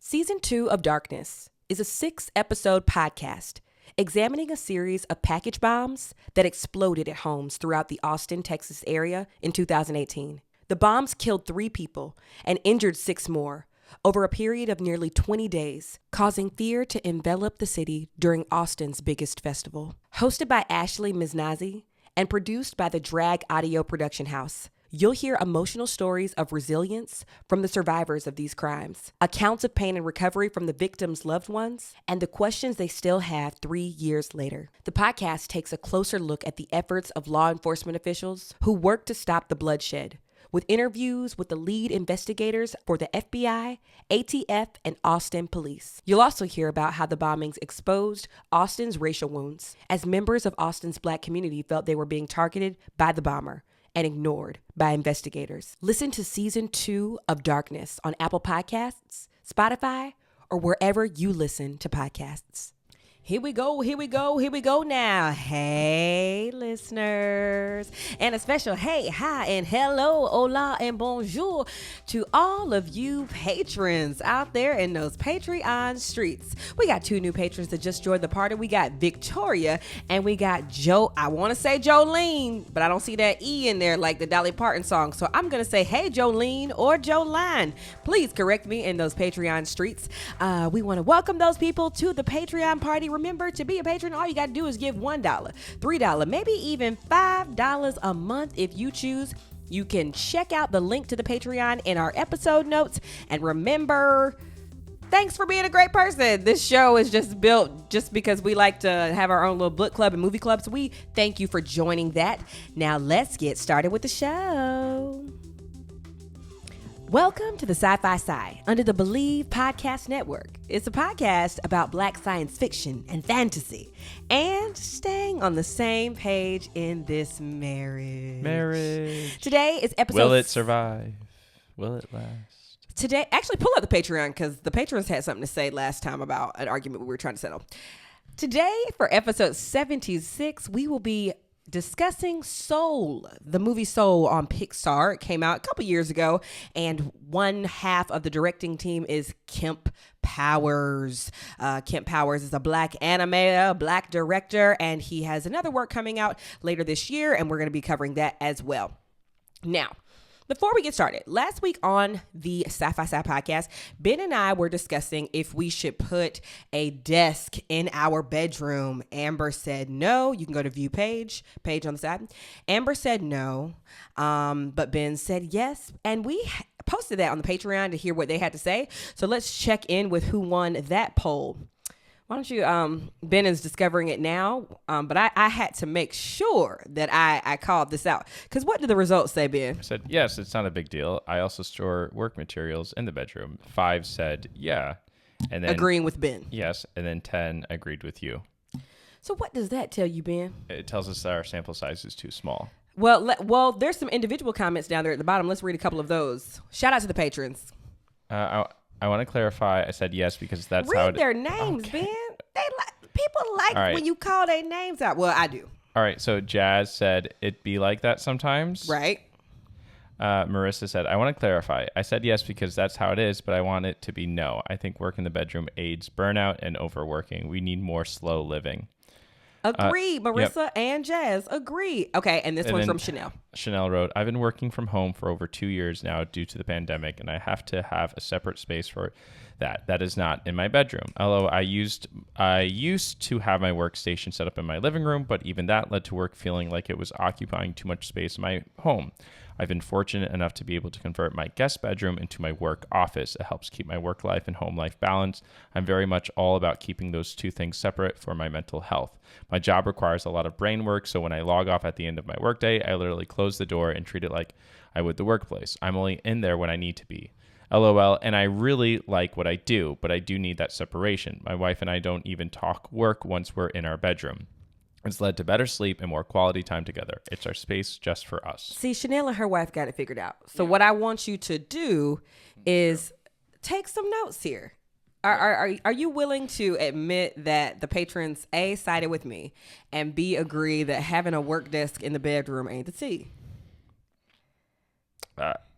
Season 2 of Darkness is a 6-episode podcast examining a series of package bombs that exploded at homes throughout the Austin, Texas area in 2018. The bombs killed 3 people and injured 6 more over a period of nearly 20 days, causing fear to envelop the city during Austin's biggest festival. Hosted by Ashley Miznazi and produced by the Drag Audio Production House, you'll hear emotional stories of resilience from the survivors of these crimes, accounts of pain and recovery from the victims' loved ones, and the questions they still have 3 years later. The podcast takes a closer look at the efforts of law enforcement officials who work to stop the bloodshed, with interviews with the lead investigators for the FBI, ATF, and Austin Police. You'll also hear about how the bombings exposed Austin's racial wounds, as members of Austin's Black community felt they were being targeted by the bomber and ignored by investigators. Listen to Season 2 of Darkness on Apple Podcasts, Spotify, or wherever you listen to podcasts. Here we go now. Hey, listeners. And a special hey, hi, and hello, hola, and bonjour to all of you patrons out there in those Patreon streets. We got 2 new patrons that just joined the party. We got Victoria and we got Joe. I want to say Jolene, but I don't see that E in there like the Dolly Parton song. So I'm going to say, hey, Jolene or Joline. Please correct me in those Patreon streets. We want to welcome those people to the Patreon party. Remember, to be a patron, all you got to do is give $1, $3, maybe even $5 a month if you choose. You can check out the link to the Patreon in our episode notes. And remember, thanks for being a great person. This show is just built just because we like to have our own little book club and movie club. So we thank you for joining that. Now let's get started with the show. Welcome to the Sci-Fi Sci under the Believe Podcast Network. It's a podcast about Black science fiction and fantasy and staying on the same page in this marriage. Today is episode... Will it survive? Will it last? Today, actually pull up the Patreon because the patrons had something to say last time about an argument we were trying to settle. Today, for episode 76, we will be discussing Soul, the movie Soul on Pixar. It came out a couple years ago, and one half of the directing team is Kemp Powers. Kemp Powers is a Black animator, Black director, and he has another work coming out later this year, and we're going to be covering that as well. Now, before we get started, last week on the Sci-Fi Sci podcast, Ben and I were discussing if we should put a desk in our bedroom. Amber said no. You can go to view page on the side. Amber said no, but Ben said yes. And we posted that on the Patreon to hear what they had to say. So let's check in with who won that poll. Why don't you, Ben is discovering it now, but I had to make sure that I called this out. Because what did the results say, Ben? I said, yes, it's not a big deal. I also store work materials in the bedroom. 5 said, yeah. And then agreeing with Ben. Yes, and then 10 agreed with you. So what does that tell you, Ben? It tells us that our sample size is too small. Well, there's some individual comments down there at the bottom. Let's read a couple of those. Shout out to the patrons. I want to clarify. I said yes because that's read how their names, okay. Ben. People like right. when you call their names out. Well, I do. All right. So Jazz said it'd be like that sometimes. Right. Marissa said, I want to clarify. I said yes because that's how it is, but I want it to be no. I think work in the bedroom aids burnout and overworking. We need more slow living. Agreed, Marissa and Jazz. Agreed. Okay, and this one's from Chanel. Chanel wrote, I've been working from home for over 2 years now due to the pandemic, and I have to have a separate space for that. That is not in my bedroom. Although I used to have my workstation set up in my living room, but even that led to work feeling like it was occupying too much space in my home. I've been fortunate enough to be able to convert my guest bedroom into my work office. It helps keep my work life and home life balanced. I'm very much all about keeping those two things separate for my mental health. My job requires a lot of brain work, so when I log off at the end of my workday, I literally close the door and treat it like I would the workplace. I'm only in there when I need to be. LOL, and I really like what I do, but I do need that separation. My wife and I don't even talk work once we're in our bedroom. It's led to better sleep and more quality time together. It's our space just for us. See, Chanel and her wife got it figured out. So what I want you to do is take some notes here. Are you willing to admit that the patrons, A, sided with me, and B, agree that having a work desk in the bedroom ain't the tea?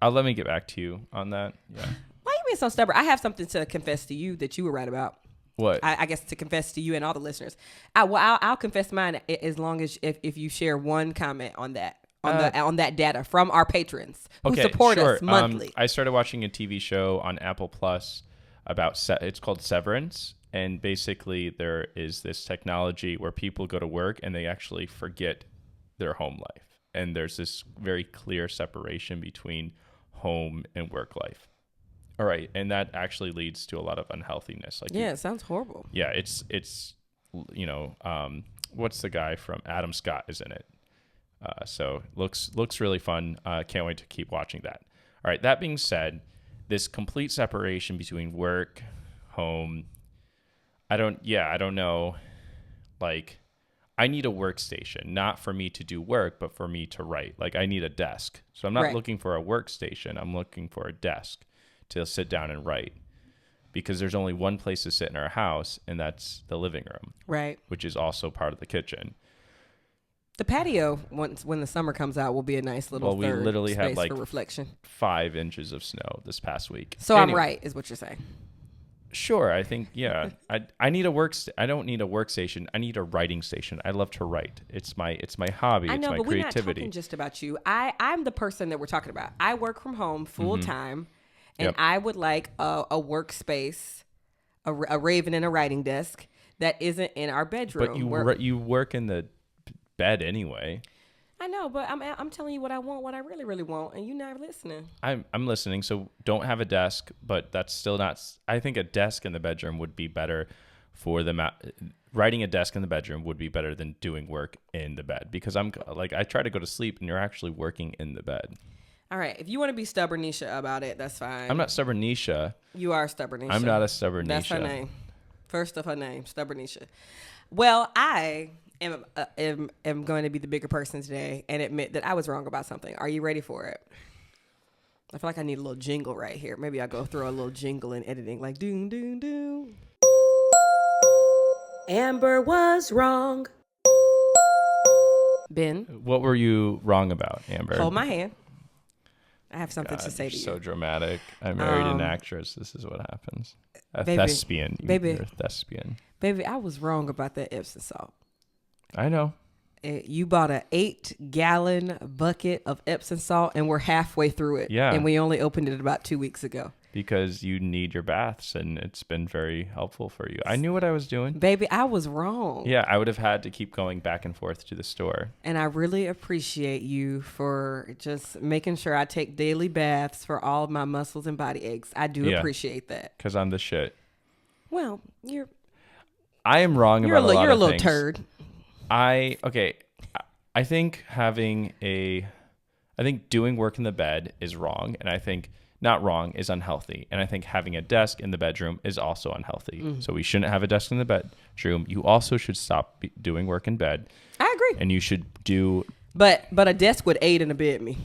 I'll let me get back to you on that. Yeah. Why you being so stubborn, I have something to confess to you that you were right about. What? I guess to confess to you and all the listeners. I'll confess mine as long as if you share one comment on that. On that data from our patrons who support us monthly. I started watching a TV show on Apple Plus about it's called Severance, and basically there is this technology where people go to work and they actually forget their home life, and there's this very clear separation between home and work life. All right, and that actually leads to a lot of unhealthiness. Like it sounds horrible. Yeah, it's what's the guy from Adam Scott is in it. So looks really fun. Can't wait to keep watching that. All right. That being said, this complete separation between work, home. I don't know. Like, I need a workstation, not for me to do work, but for me to write. Like, I need a desk. So I'm not looking for a workstation. I'm looking for a desk to sit down and write, because there's only one place to sit in our house, and that's the living room. Right. Which is also part of the kitchen. The patio, when the summer comes out, will be a nice little we literally space had like for reflection. 5 inches of snow this past week. So anyway, I'm right, is what you're saying. Sure, I think I need I don't need a workstation. I need a writing station. I love to write. It's my hobby. I know, it's my but creativity. We're not talking just about you. I'm the person that we're talking about. I work from home full time, and I would like a workspace, a raven and a writing desk that isn't in our bedroom. But you work in the bed anyway. I know, but I'm telling you what I want, what I really, really want, and you're not listening. I'm listening. So don't have a desk, but that's still not. I think a desk in the bedroom would be better for the writing a desk in the bedroom would be better than doing work in the bed, because I try to go to sleep and you're actually working in the bed. All right, if you want to be stubbornisha about it, that's fine. I'm not stubbornisha. You are stubbornisha. I'm not a stubbornisha. That's her name. First of her name, stubbornisha. Well, I am going to be the bigger person today and admit that I was wrong about something. Are you ready for it? I feel like I need a little jingle right here. Maybe I'll go throw a little jingle in editing, like doom, doom, doom. Amber was wrong. Ben. What were you wrong about, Amber? Hold my hand. I have something to say to you. So dramatic. I married an actress. This is what happens. A baby, thespian. You're a thespian. Baby, I was wrong about that Epsom salt. I know. You bought an 8-gallon bucket of Epsom salt, and we're halfway through it. Yeah. And we only opened it about 2 weeks ago. Because you need your baths, and it's been very helpful for you. I knew what I was doing. Baby, I was wrong. Yeah, I would have had to keep going back and forth to the store. And I really appreciate you for just making sure I take daily baths for all of my muscles and body aches. I do appreciate that. Because I'm the shit. Well, I am wrong about a lot of things. You're a little turd. I think doing work in the bed is wrong, and I think not wrong is unhealthy, and I think having a desk in the bedroom is also unhealthy. So we shouldn't have a desk in the bedroom. You also should stop doing work in bed. I agree. And you should do. But a desk would aid and abet me.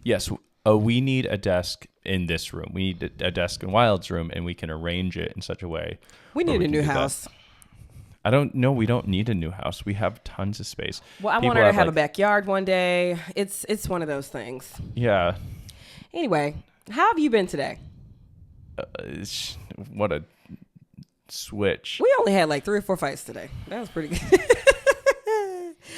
Yes, we need a desk in this room. We need a desk in Wild's room, and we can arrange it in such a way. We need a new house. That. I don't know. We don't need a new house. We have tons of space. Well, I want her to have a backyard one day. It's one of those things. Yeah. Anyway, how have you been today? What a switch. We only had like 3 or 4 fights today. That was pretty good.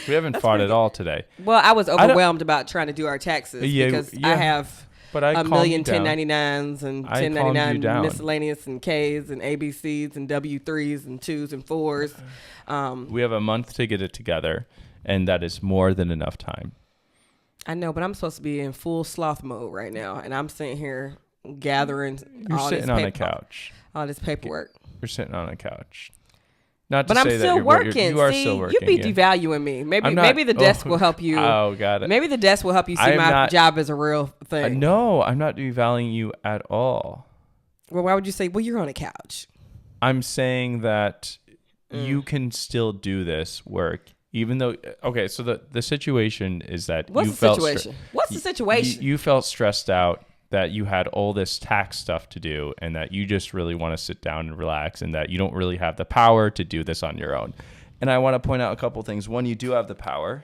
We haven't fought at all today. Well, I was overwhelmed about trying to do our taxes because I have a million 1099s and 1099 miscellaneous and Ks and ABCs and W3s and 2s and 4s. We have a month to get it together, and that is more than enough time. I know, but I'm supposed to be in full sloth mode right now, and I'm sitting here gathering You're sitting on a couch. All this paperwork. You're sitting on a couch. Not to but say I'm still that working. you are still working. You be devaluing me. Maybe the desk will help you. Oh, got it. Maybe the desk will help you see my job as a real thing. No, I'm not devaluing you at all. Well, why would you say, well, you're on a couch? I'm saying that you can still do this work, even though, okay, so the situation is that What's the situation? You felt stressed out that you had all this tax stuff to do and that you just really want to sit down and relax and that you don't really have the power to do this on your own. And I want to point out a couple things. One, you do have the power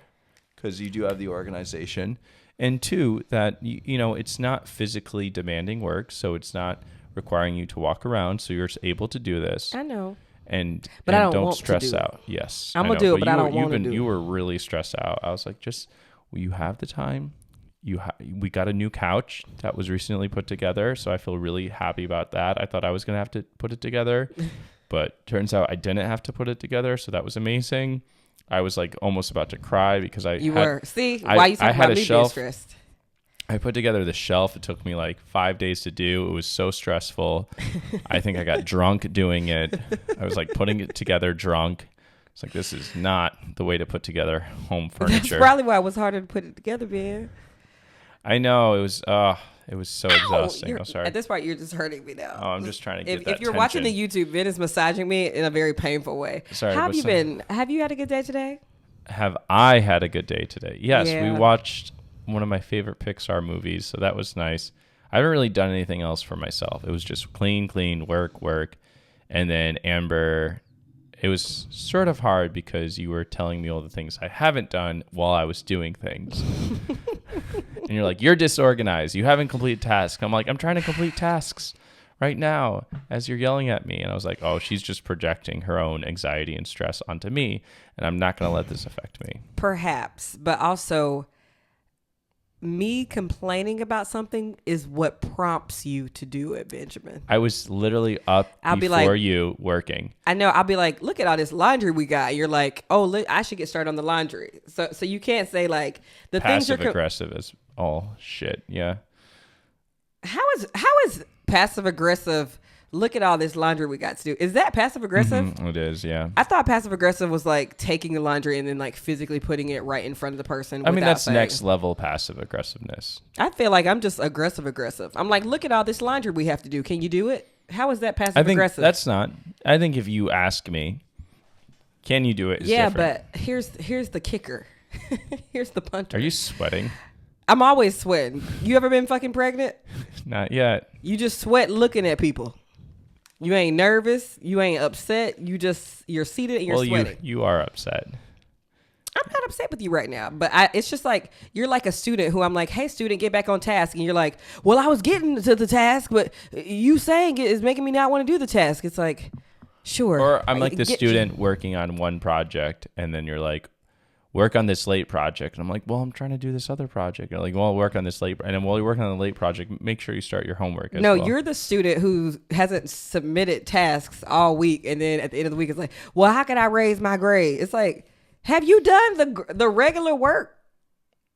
because you do have the organization. And two, that, it's not physically demanding work. So it's not requiring you to walk around, so you're able to do this. I know. But I don't want stress to do out. Yes, I'm gonna do it, but I don't want to do it. You were really stressed out. I was like, you have the time. We got a new couch that was recently put together, so I feel really happy about that. I thought I was gonna have to put it together, but turns out I didn't have to put it together, so that was amazing. I was like almost about to cry because why you talking about me being stressed? I put together the shelf. It took me like 5 days to do. It was so stressful. I think I got drunk doing it. I was like putting it together drunk. It's like, this is not the way to put together home furniture. That's probably why it was harder to put it together, Ben. I know. It was so exhausting. I'm sorry. At this point, you're just hurting me now. Oh, I'm just trying to get that If you're tension. watching the YouTube, Ben is massaging me in a very painful way. Sorry. How have you been? Have you had a good day today? Have I had a good day today? Yes. Yeah. We watched one of my favorite Pixar movies, so that was nice. I haven't really done anything else for myself. It was just clean, work. And then Amber, it was sort of hard because you were telling me all the things I haven't done while I was doing things. And you're like, you're disorganized. You haven't completed tasks. I'm like, I'm trying to complete tasks right now as you're yelling at me. And I was like, oh, she's just projecting her own anxiety and stress onto me, and I'm not going to let this affect me. Perhaps, but also me complaining about something is what prompts you to do it, Benjamin. I was literally up before you working. I know. I'll be like, look at all this laundry we got. You're like, oh, look, I should get started on the laundry. So you can't say like the things you're passive-aggressive is all shit. Yeah. How is passive aggressive? Look at all this laundry we got to do. Is that passive aggressive? Mm-hmm. It is, yeah. I thought passive aggressive was like taking the laundry and then like physically putting it right in front of the person. I mean, that's next level passive aggressiveness. I feel like I'm just aggressive. I'm like, look at all this laundry we have to do. Can you do it? How is that passive aggressive? That's not. I think if you ask me, can you do it? Yeah, different. but here's the kicker. Here's the punter. Are you sweating? I'm always sweating. You ever been fucking pregnant? Not yet. You just sweat looking at people. You ain't nervous. You ain't upset. You're seated and you're sweating. You are upset. I'm not upset with you right now, but it's just like you're like a student who I'm like, hey, student, get back on task. And you're like, well, I was getting to the task, but you saying it is making me not want to do the task. It's like, sure. Or I'm like the student working on one project, and then you're like, work on this late project. And I'm like, well, I'm trying to do this other project. You're like, well, I'll work on this late. And then while you're working on the late project, make sure you start your homework as well. You're the student who hasn't submitted tasks all week. And then at the end of the week, it's like, well, how can I raise my grade? It's like, have you done the regular work?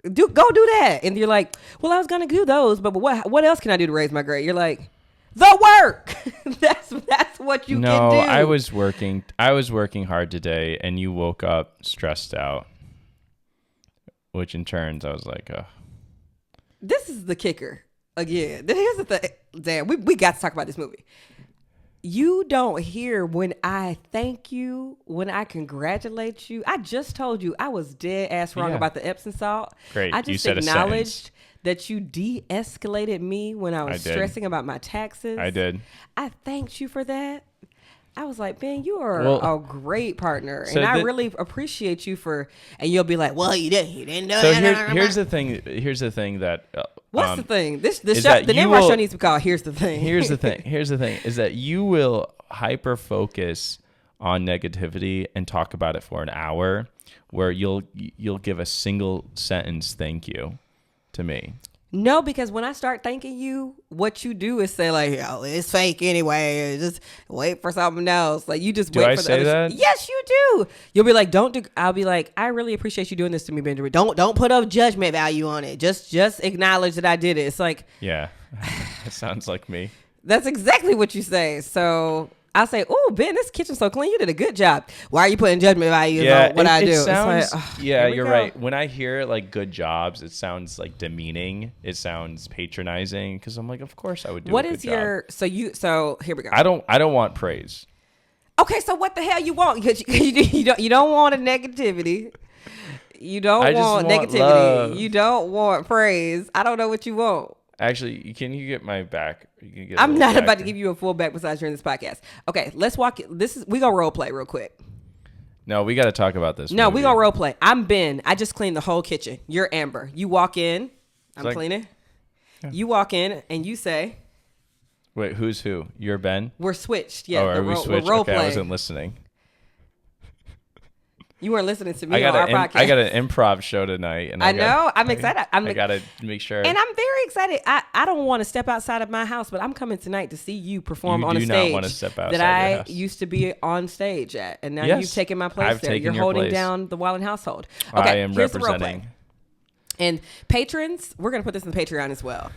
Go do that. And you're like, well, I was going to do those, but what else can I do to raise my grade? You're like, the work. that's what you can do. No, I was working hard today, and you woke up stressed out. Which in turns, I was like, oh. This is the kicker. Again, here's the thing. Damn, we got to talk about this movie. You don't hear when I thank you, when I congratulate you. I just told you I was dead ass wrong about the Epsom salt. Great. I just acknowledged that you de-escalated me when I was stressing about my taxes. I did. I thanked you for that. I was like, Ben, you are a great partner, and I really appreciate you for. And you'll be like, well, you didn't know. So here's the thing. Here's the thing that. What's the thing? The name of our show needs to be called "Here's the Thing." Here's the thing. Here's the thing: is that you will hyper focus on negativity and talk about it for an hour, where you'll give a single sentence thank you to me. No, because when I start thanking you, what you do is say like, "Oh, it's fake anyway. Just wait for something else." Like you just wait for the other. That? Yes, you do. You'll be like, "Don't do." I'll be like, "I really appreciate you doing this to me, Benjamin. Don't put a judgment value on it. Just acknowledge that I did it." It's like, yeah, it sounds like me. That's exactly what you say. So I'll say, "Oh, Ben, this kitchen's so clean. You did a good job. Why are you putting judgment values on what I do?" Sounds, it's like, you're right. When I hear like good jobs, it sounds like demeaning. It sounds patronizing because I'm like, of course I would do. What is your job. So here we go. I don't want praise. Okay, so what the hell you want? Because you don't want a negativity. You don't want negativity. Love. You don't want praise. I don't know what you want. Actually, can you get my back? I'm not about to give you a full back massage during this podcast. Okay, let's walk. We gonna role play real quick. No, we got to talk about this. No, we gonna role play. I'm Ben. I just cleaned the whole kitchen. You're Amber. You walk in. I'm cleaning. Yeah. You walk in and you say, Wait, who's who? You're Ben? We're switched. Yeah, are we switched? we're role Okay, playing. I wasn't listening. You weren't listening to me on our podcast. I got an improv show tonight, and I'm excited. I gotta make sure. And I'm very excited. I don't want to step outside of my house, but I'm coming tonight to see you perform on a stage not want to step outside that your I house. used to be on stage at, and now Yes, you've taken my place I've there. taken You're your holding place. down the Wallen household. I Okay, am here's the role play. representing. And patrons, we're gonna put this in the Patreon as well.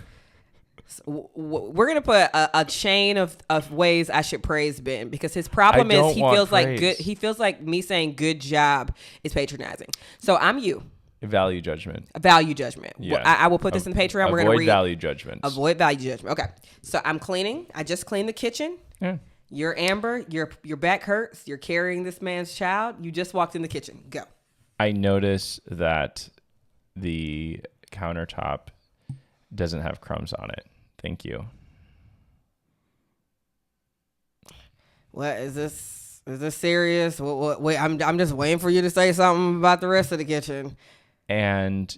So we're gonna put a chain of ways I should praise Ben, because his problem is he feels like good. He feels like me saying good job is patronizing. So I'm you. Value judgment. Value judgment. Yeah. I will put this in the Patreon. We're gonna read value judgments. Avoid value judgment. Okay. So I'm cleaning. I just cleaned the kitchen. Yeah. You're Amber. Your back hurts. You're carrying this man's child. You just walked in the kitchen. Go. I notice that the countertop doesn't have crumbs on it. Thank you. What is this? Is this serious? Wait, I'm just waiting for you to say something about the rest of the kitchen. And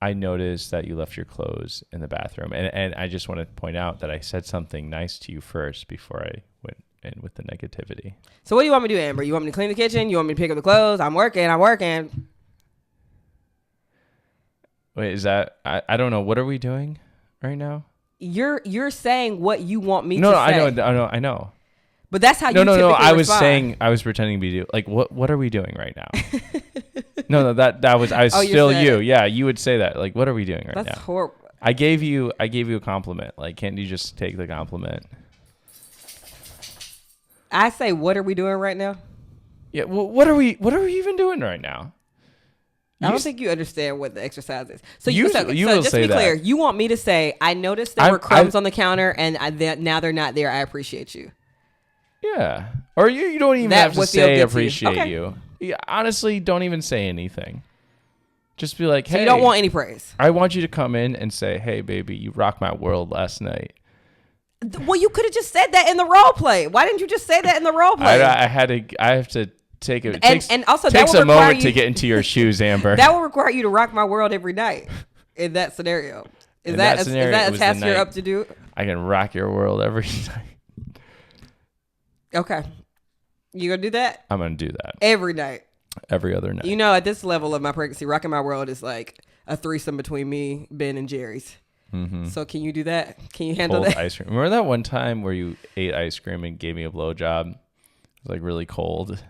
I noticed that you left your clothes in the bathroom, and I just want to point out that I said something nice to you first before I went in with the negativity. So what do you want me to do, Amber? You want me to clean the kitchen? You want me to pick up the clothes? I'm working. Wait, is that I don't know. What are we doing right now? You're saying what you want me to No, say. I know. But that's how you No. typically I was respond. saying, I was pretending to be you. Like, what are we doing right now? No, that was I was Oh, still saying you. it. Yeah, you would say that. Like, what are we doing right now? That's horrible. I gave you a compliment. Like, can't you just take the compliment? I say, what are we doing right now? Yeah. Well, what are we even doing right now? I don't think you understand what the exercise is. So you so will just say to be clear, that. you want me to say, I noticed there were crumbs on the counter, and now they're not there. I appreciate you. Yeah. Or you don't even That have to would feel say good to you. appreciate Okay. you. Yeah, honestly, don't even say anything. Just be like, hey. So you don't want any praise. I want you to come in and say, hey, baby, you rocked my world last night. Well, you could have just said that in the role play. Why didn't you just say that in the role play? I have to take it. And also that takes would a require moment you, to get into your shoes, Amber. That would require you to rock my world every night in that scenario. Is In that that scenario, a it was the task you're night. up to do? I can rock your world every night. Okay. You gonna do that? I'm going to do that Every night. every other night. You know, at this level of my pregnancy, rocking my world is like a threesome between me, Ben, and Jerry's. Mm-hmm. So can you do that? Can you handle Cold that? ice cream. Remember that one time where you ate ice cream and gave me a blowjob? It was like really cold.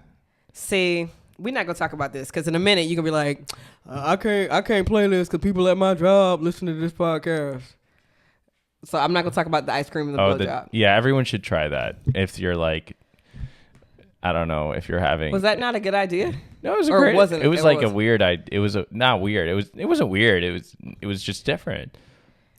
See, we're not gonna talk about this because in a minute you're gonna be like, I can't play this because people at my job listen to this podcast. So I'm not gonna talk about the ice cream and the blowjob. Yeah, everyone should try that. If you're like, I don't know, if you're having. Was that not a good idea? No, it was a Or great. wasn't it was it? like It a was. weird. It was not weird. It wasn't weird. It was just different.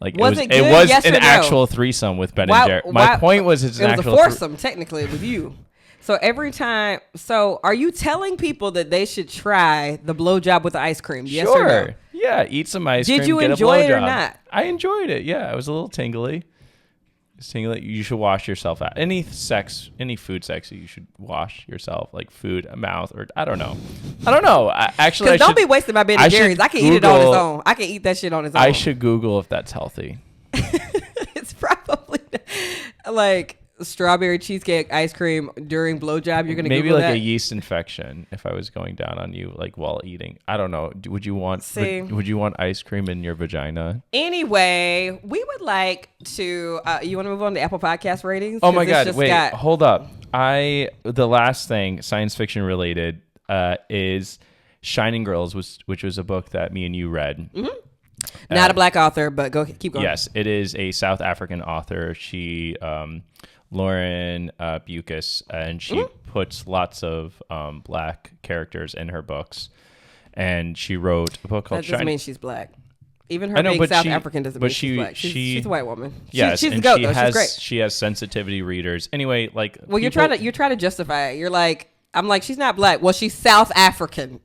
Like Was it it good? was Yes an or no? actual threesome with Ben and Jerry. My point was it's an it was actual a foursome technically with you. So every time, so are you telling people that they should try the blowjob with the ice cream? Yes or no? Yeah, eat some ice cream. Did you get enjoy a it or blowjob. not? I enjoyed it. Yeah, it was a little tingly. It's tingly. You should wash yourself out. Any food sex, you should wash yourself, like food, a mouth, or I don't know. Actually, Because don't be wasting my Ben and Jerry's. I can eat it on its own. I can eat that shit on its own. I should Google if that's healthy. It's probably like strawberry cheesecake ice cream during blowjob. You're gonna maybe Google like that? a yeast infection if I was going down on you like while eating. I don't know. Would you want ice cream in your vagina? Anyway, we would like to. You want to move on to Apple Podcast ratings? Oh my God! Wait, hold up. The last thing science fiction related is Shining Girls, which was a book that me and you read. Mm-hmm. Not a black author, but keep going. Yes, it is a South African author. She, Lauren Bucas, and she puts lots of black characters in her books. And she wrote a book called That doesn't Shining. mean she's black. Even her being South African doesn't mean she's black. She's a white woman. Yes, she's a and goat, she though. has She's great. she has sensitivity readers. Anyway, like Well, you're trying to justify it. You're like, I'm like, she's not black. Well, she's South African.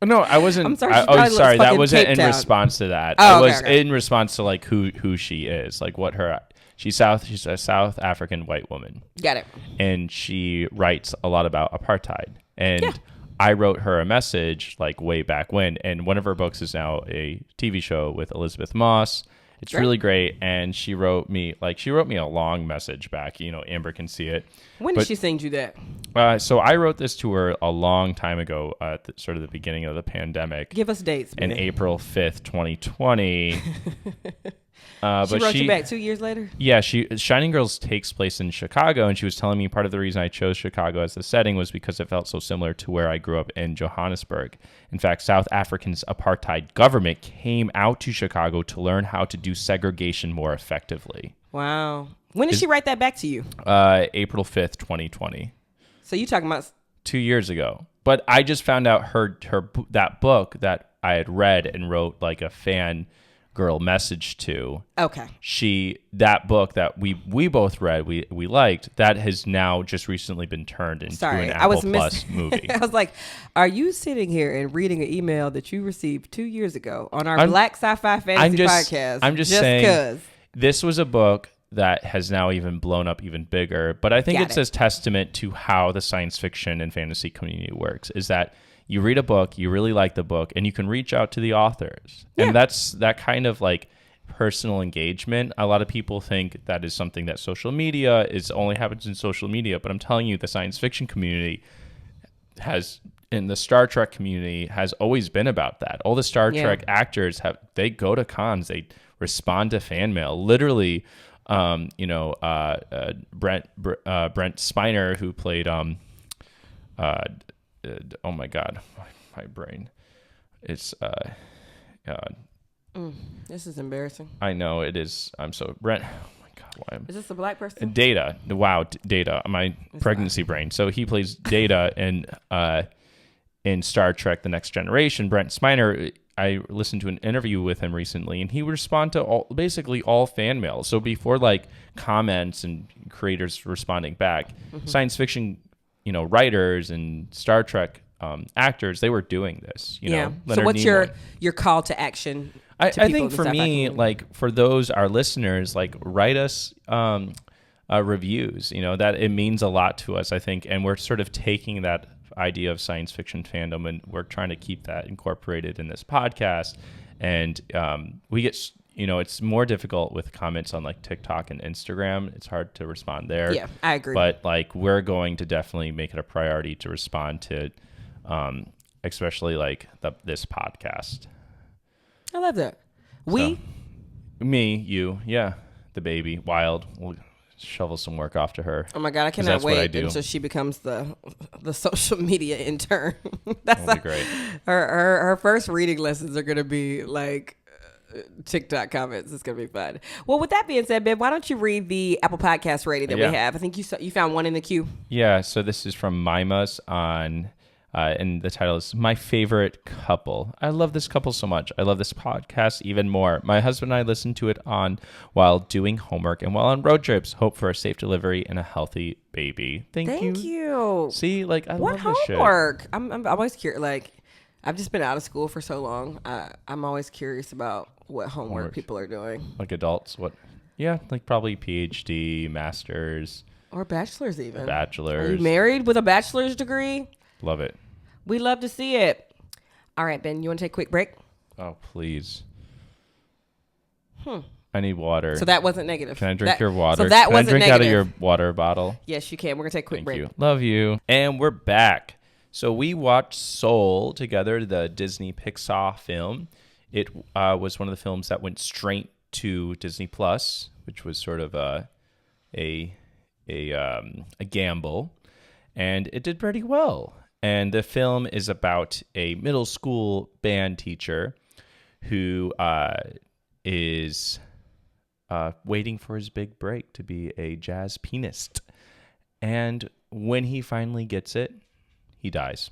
No, I wasn't. I'm sorry. She probably looks sorry. That fucking wasn't Cape in Town. response to that. Oh, it was okay. in response to like who she is, like what her. She's a South African white woman. Got it. And she writes a lot about apartheid. And Yeah. I wrote her a message like way back when. And one of her books is now a TV show with Elizabeth Moss. It's really great. And she wrote me a long message back. Amber can see it. When did she send you that? So I wrote this to her a long time ago, at sort of the beginning of the pandemic. Give us dates, man. In April 5th, 2020. She wrote you back 2 years later? Yeah, Shining Girls takes place in Chicago, and she was telling me part of the reason I chose Chicago as the setting was because it felt so similar to where I grew up in Johannesburg. In fact, South Africa's apartheid government came out to Chicago to learn how to do segregation more effectively. Wow. When did she write that back to you? April 5th, 2020. So you talking about 2 years ago. But I just found out that book that I had read and wrote like a fan girl message to. Okay. That book that we both read, we liked, that has now just recently been turned into an Apple Plus movie. I was like, are you sitting here and reading an email that you received 2 years ago on our Black Sci-Fi Fantasy podcast? I'm just saying, 'cause this was a book that has now even blown up even bigger. But I think it's a testament to how the science fiction and fantasy community works, is that you read a book, you really like the book, and you can reach out to the authors. Yeah. And that's that kind of like personal engagement. A lot of people think that is something that only happens in social media, but I'm telling you, the science fiction community in the Star Trek community has always been about that. All the Star Trek actors they go to cons, they respond to fan mail. Literally, Brent Spiner, who played oh my God, my brain. It's this is embarrassing. I know it is. Brent. Oh my God, why is this a black person? Data. Wow, Data. My pregnancy brain. So he plays Data in Star Trek: The Next Generation. Brent Spiner. I listened to an interview with him recently, and he would respond to basically all fan mail. So before like comments and creators responding back, science fiction, writers and Star Trek actors, they were doing this. So what's your call to action? I think for me, like for our listeners, like write us reviews. That it means a lot to us, I think, and we're sort of taking that idea of science fiction fandom and we're trying to keep that incorporated in this podcast. And we get, it's more difficult with comments on like TikTok and Instagram. It's hard to respond there. Yeah, I agree. But like we're going to definitely make it a priority to respond to, especially like this podcast. I love that. Me, you, yeah, the baby, Wild. We'll shovel some work off to her. Oh my God, I cannot wait until she becomes the social media intern. That'll be great. Her first reading lessons are going to be like TikTok comments. It's going to be fun. Well, with that being said, Ben, why don't you read the Apple Podcast rating that we have? I think you found one in the queue. Yeah, so this is from Mimas on... and the title is My Favorite Couple. I love this couple so much. I love this podcast even more. My husband and I listen to it while doing homework and while on road trips. Hope for a safe delivery and a healthy baby. Thank you. See, like I love this shit. What homework? I'm always curious. Like I've just been out of school for so long. I'm always curious about what homework people are doing. Like adults, what? Yeah, like probably PhD, masters, or bachelors even. Bachelors. Are you married with a bachelor's degree? Love it. We love to see it. All right, Ben, you want to take a quick break? Oh, please. I need water. So that wasn't negative. Can I drink your water? So that wasn't negative. Can I drink out of your water bottle? Yes, you can. We're going to take a quick break. Thank you. Love you. And we're back. So we watched Soul together, the Disney Pixar film. It was one of the films that went straight to Disney Plus, which was sort of a gamble. And it did pretty well. And the film is about a middle school band teacher who is waiting for his big break to be a jazz pianist. And when he finally gets it, he dies,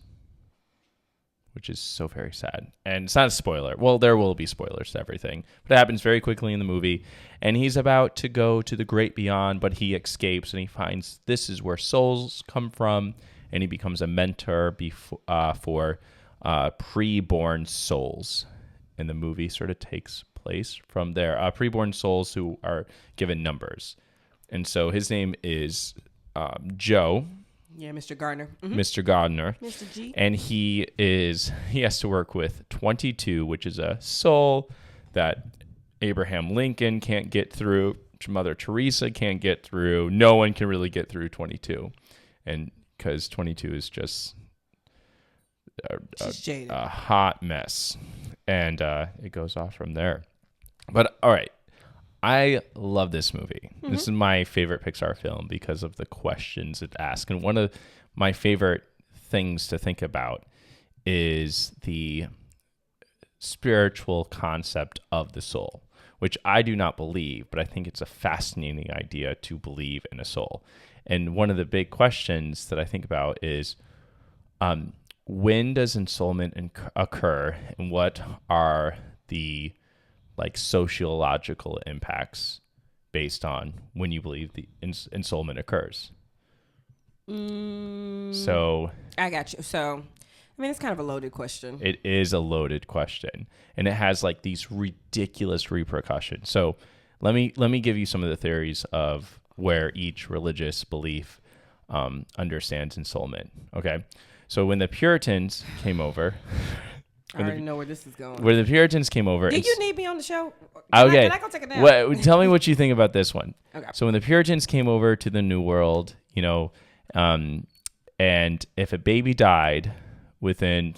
which is so very sad. And it's not a spoiler. Well, there will be spoilers to everything, but it happens very quickly in the movie. And he's about to go to the great beyond, but he escapes and he finds this is where souls come from. And he becomes a mentor for preborn souls. And the movie sort of takes place from there. Preborn souls who are given numbers. And so his name is Joe. Yeah, Mr. Gardner. Mm-hmm. Mr. Gardner. Mr. G. And he has to work with 22, which is a soul that Abraham Lincoln can't get through. Mother Teresa can't get through. No one can really get through 22. And because 22 is just a hot mess. And it goes off from there. But all right. I love this movie. Mm-hmm. This is my favorite Pixar film because of the questions it asks. And one of my favorite things to think about is the spiritual concept of the soul, which I do not believe, but I think it's a fascinating idea to believe in a soul. And one of the big questions that I think about is when does ensoulment occur, and what are the sociological impacts based on when you believe the ensoulment occurs? So I got you. So I mean, it's kind of a loaded question. It is a loaded question, and it has these ridiculous repercussions. So let me give you some of the theories of where each religious belief understands ensoulment. Okay, so when the Puritans came over, I already know where this is going. Where the Puritans came over, did you need me on the show? Okay, can I go take a nap? Tell me what you think about this one. Okay. So when the Puritans came over to the New World, and if a baby died within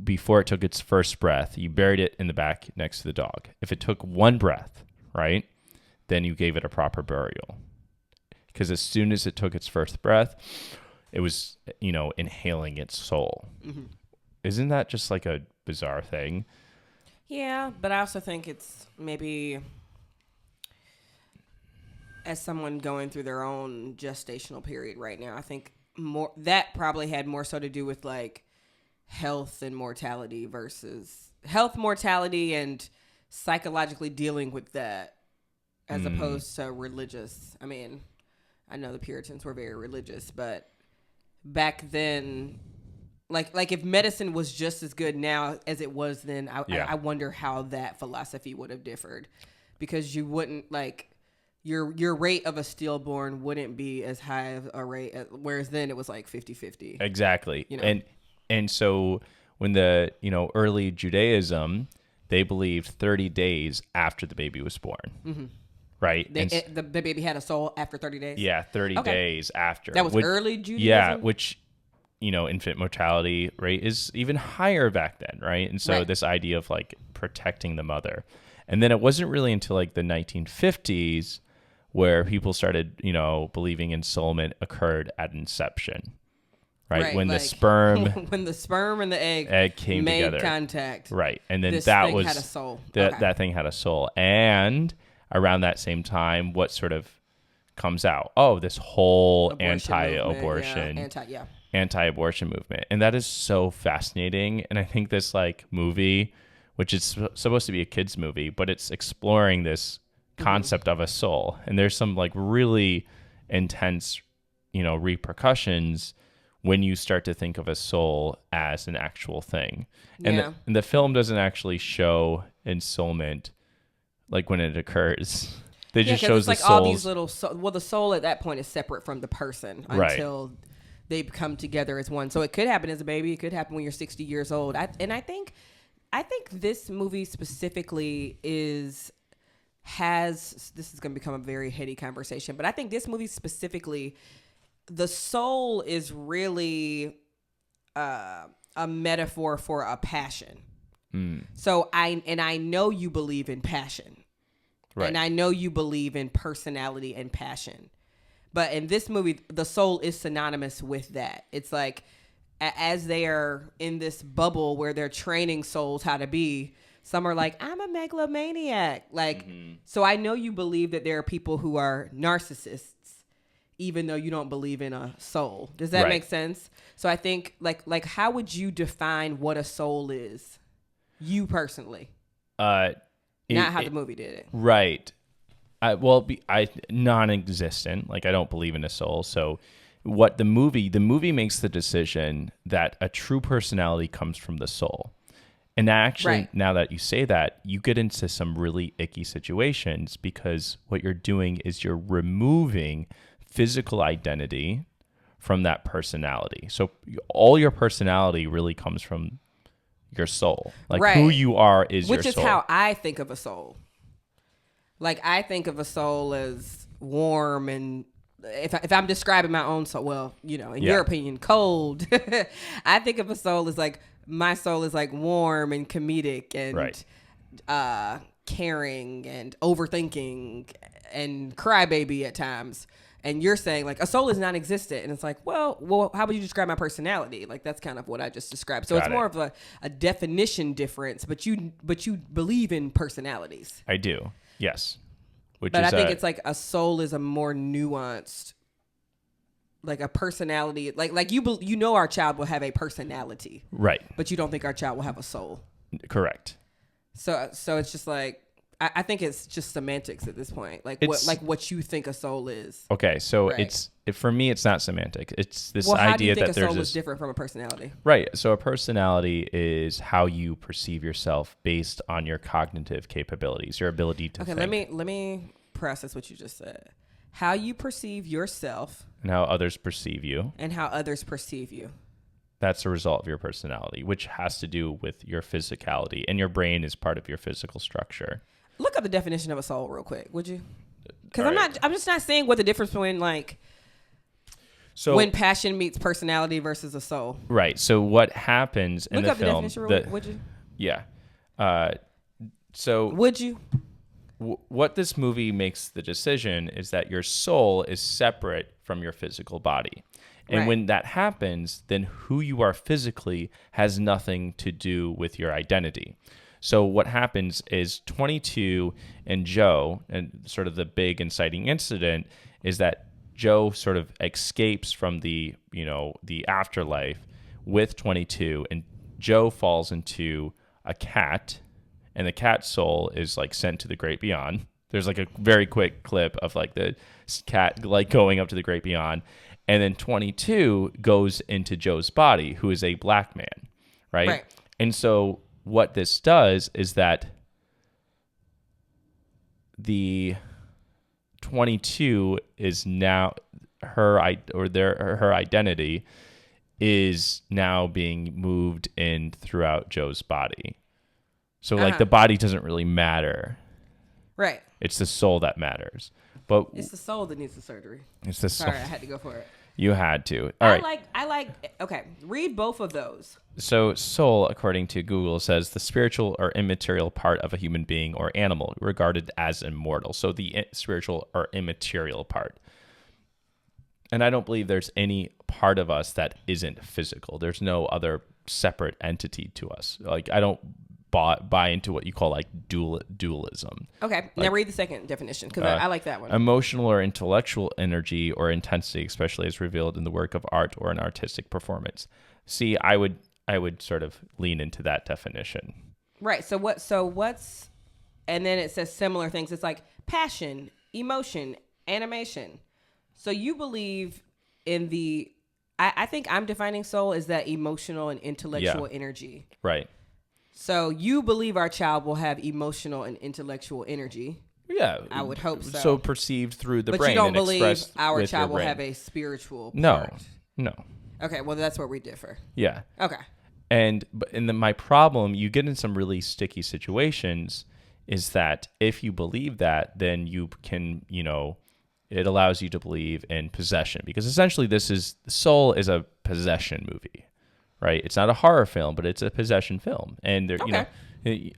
before it took its first breath, you buried it in the back next to the dog. If it took one breath, right, then you gave it a proper burial. Because as soon as it took its first breath, it was, inhaling its soul. Mm-hmm. Isn't that just a bizarre thing? Yeah, but I also think it's maybe, as someone going through their own gestational period right now, I think that probably had more so to do with health and mortality versus health, mortality, and psychologically dealing with that as opposed to religious. I mean, I know the Puritans were very religious, but back then, if medicine was just as good now as it was then, I wonder how that philosophy would have differed, because you wouldn't your rate of a stillborn wouldn't be as high of a rate, whereas then it was 50-50. Exactly. And so when the, early Judaism, they believed 30 days after the baby was born. Mm-hmm. Right? The baby had a soul after 30 days? Yeah, 30 days after. That was early Judaism? Yeah, which, infant mortality rate is even higher back then, right? And so this idea of protecting the mother. And then it wasn't really until the 1950s where people started, believing ensoulment occurred at inception, right? When the sperm, when the sperm and the egg came made together, contact, right? And then this that thing was had a soul. That thing had a soul, and around that same time, what sort of comes out? Oh, this whole anti-abortion movement, and that is so fascinating. And I think this movie, which is supposed to be a kids movie, but it's exploring this concept of a soul, and there's some really intense repercussions when you start to think of a soul as an actual thing. And the film doesn't actually show ensoulment when it occurs. They just shows the souls. All these little the soul at that point is separate from the person until they come together as one. So it could happen as a baby, it could happen when you're 60 years old. I think this movie specifically this is going to become a very heady conversation, but I think this movie specifically, the soul is really a metaphor for a passion. So I know you believe in passion, and I know you believe in personality and passion, but in this movie, the soul is synonymous with that. It's as they are in this bubble where they're training souls how to be, some are I'm a megalomaniac. So I know you believe that there are people who are narcissists, even though you don't believe in a soul. Does that make sense? So I think how would you define what a soul is? You personally. Not how the movie did it. Right. Non-existent. I don't believe in a soul. So what the movie makes the decision that a true personality comes from the soul. And actually, now that you say that, you get into some really icky situations, because what you're doing is you're removing physical identity from that personality. So all your personality really comes from your soul. Like Right. who you are is your Which is soul. how I think of a soul. Like I think of a soul as warm, and if I'm describing my own soul, well, you know, in your opinion, cold. I think of a soul as like, my soul is like warm and comedic and caring and overthinking and crybaby at times. And you're saying like a soul is non-existent, and it's like, well, how would you describe my personality? Like that's kind of what I just described. So it's more of a definition difference, but you believe in personalities. I do, yes. But I think it's like a soul is a more nuanced, like a personality. Like you know our child will have a personality, right? But you don't think our child will have a soul. Correct. So it's just like. I think it's just semantics at this point, like what you think a soul is. Okay, so for me, it's not semantic. It's this how idea do you think that a there's soul is different from a personality. Right. So a personality is how you perceive yourself based on your cognitive capabilities, your ability to think. Okay, let me process what you just said. How you perceive yourself, and how others perceive you, and how others perceive you. That's a result of your personality, which has to do with your physicality, and your brain is part of your physical structure. Look up the definition of a soul real quick, would you? Because I'm just not saying what the difference between like when passion meets personality versus a soul. Right. So what happens in the film? Look up the definition real quick, would you? Yeah. So would you? What this movie makes the decision is that your soul is separate from your physical body. And when that happens, then who you are physically has nothing to do with your identity. So what happens is 22 and Joe, and sort of the big inciting incident is that Joe sort of escapes from the afterlife with 22, and Joe falls into a cat, and the cat's soul is like sent to the great beyond. There's like a very quick clip of like the cat like going up to the great beyond, and then 22 goes into Joe's body, who is a black man, right? And so what this does is that the 22 is now her identity is now being moved in throughout Joe's body. So like the body doesn't really matter. Right. It's the soul that matters. But it's the soul that needs the surgery. It's the soul. Sorry, I had to go for it. You had to. All right. I like. Okay, read both of those. So soul, according to Google, says the spiritual or immaterial part of a human being or animal regarded as immortal. So the spiritual or immaterial part. And I don't believe there's any part of us that isn't physical. There's no other separate entity to us. Like I don't buy into what you call like dualism. Okay, now read the second definition because I like that one. Emotional or intellectual energy or intensity, especially as revealed in the work of art or an artistic performance. See, I would sort of lean into that definition. Right. So what's, and then it says similar things. It's like passion, emotion, animation. So you believe in the, I think I'm defining soul as that emotional and intellectual energy. Right. So you believe our child will have emotional and intellectual energy. Yeah. I would hope so. So perceived through the brain. But you don't and believe our with child will brain. have a spiritual part. No. No. Okay, well, that's where we differ. Yeah. Okay. And my problem, you get in some really sticky situations, is that if you believe that, then you can, it allows you to believe in possession. Because essentially Soul is a possession movie, right? It's not a horror film, but it's a possession film. And,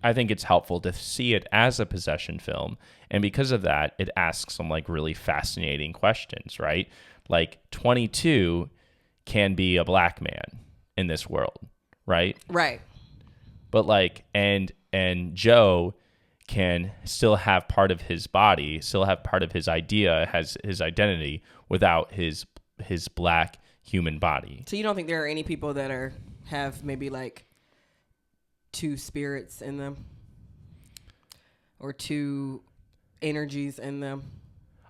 I think it's helpful to see it as a possession film. And because of that, it asks some like really fascinating questions, right? Like 22 can be a black man in this world, right? Right. But like, and Joe can still have part of his body, still have part of his idea, has his identity without his black human body. So you don't think there are any people that have maybe like two spirits in them or two energies in them?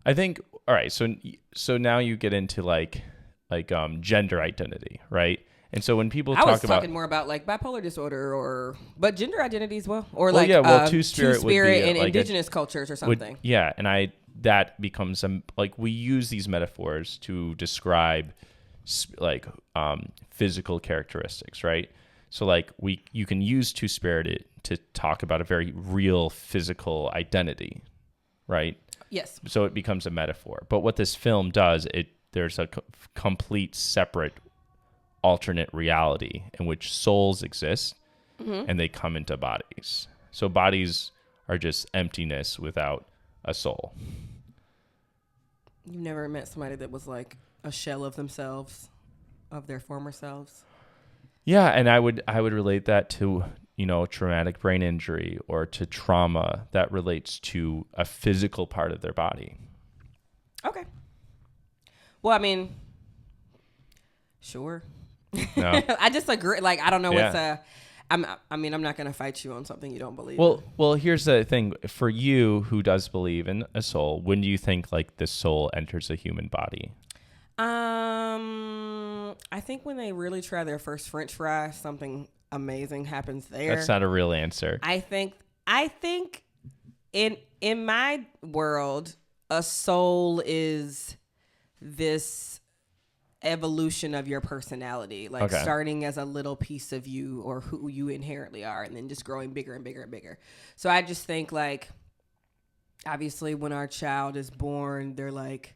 I think, all right. So now you get into like gender identity, right? And so when people I was talking more about like bipolar disorder but gender identity as well, or two spirit in like indigenous cultures or something. And that becomes like we use these metaphors to describe like physical characteristics, right? So like you can use two-spirited to talk about a very real physical identity, right? Yes. So it becomes a metaphor. But what this film does, there's a complete separate alternate reality in which souls exist and they come into bodies. So bodies are just emptiness without a soul. You've never met somebody that was like a shell of themselves, of their former selves? Yeah, and I would relate that to, traumatic brain injury or to trauma that relates to a physical part of their body. Okay. Well, I mean, sure. No. I just agree. Like, I don't know Yeah. I'm not going to fight you on something you don't believe Well, in. well, here's the thing. For you who does believe in a soul, when do you think like the soul enters a human body? I think when they really try their first French fry, something amazing happens there. That's not a real answer. I think in my world, a soul is this evolution of your personality, like Okay. starting as a little piece of you or who you inherently are, and then just growing bigger and bigger and bigger. So I just think, like, obviously when our child is born, they're like,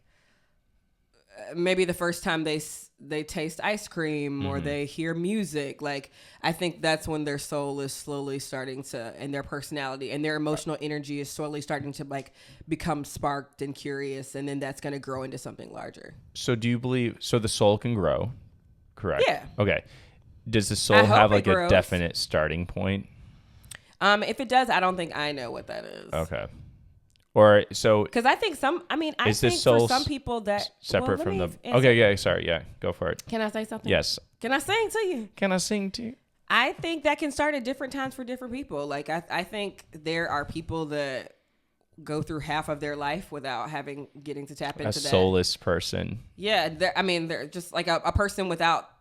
maybe the first time they taste ice cream or they hear music, like, I think that's when their soul is slowly starting to, and their personality and their emotional energy is slowly starting to like become sparked and curious, and then that's going to grow into something larger. So do you believe, so the soul can grow, correct? Yeah. Okay. Does the I soul hope have it like a grows. definite starting point? If it does, I don't think I know what that is. Okay. Or so Because I think I Is this think soul for some people that separate well, from the... let me answer. Okay, yeah, sorry. Yeah, go for it. Can I say something? Yes. Can I sing to you? Can I sing to you? I think that can start at different times for different people. Like, I think there are people that go through half of their life without getting to tap into A that. soulless person. Yeah, they're just like a person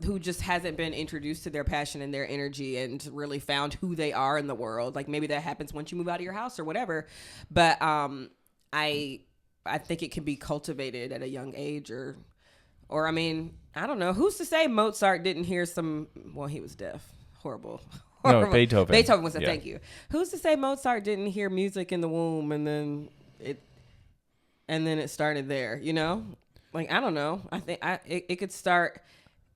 who just hasn't been introduced to their passion and their energy and really found who they are in the world. Like, maybe that happens once you move out of your house or whatever. But I think it can be cultivated at a young age, or I mean, I don't know. Who's to say Mozart didn't hear some? Well, he was deaf. Horrible. No, Beethoven. Beethoven was a Yeah. thank you. Who's to say Mozart didn't hear music in the womb and then it started there? You know, like, I don't know. I think it could start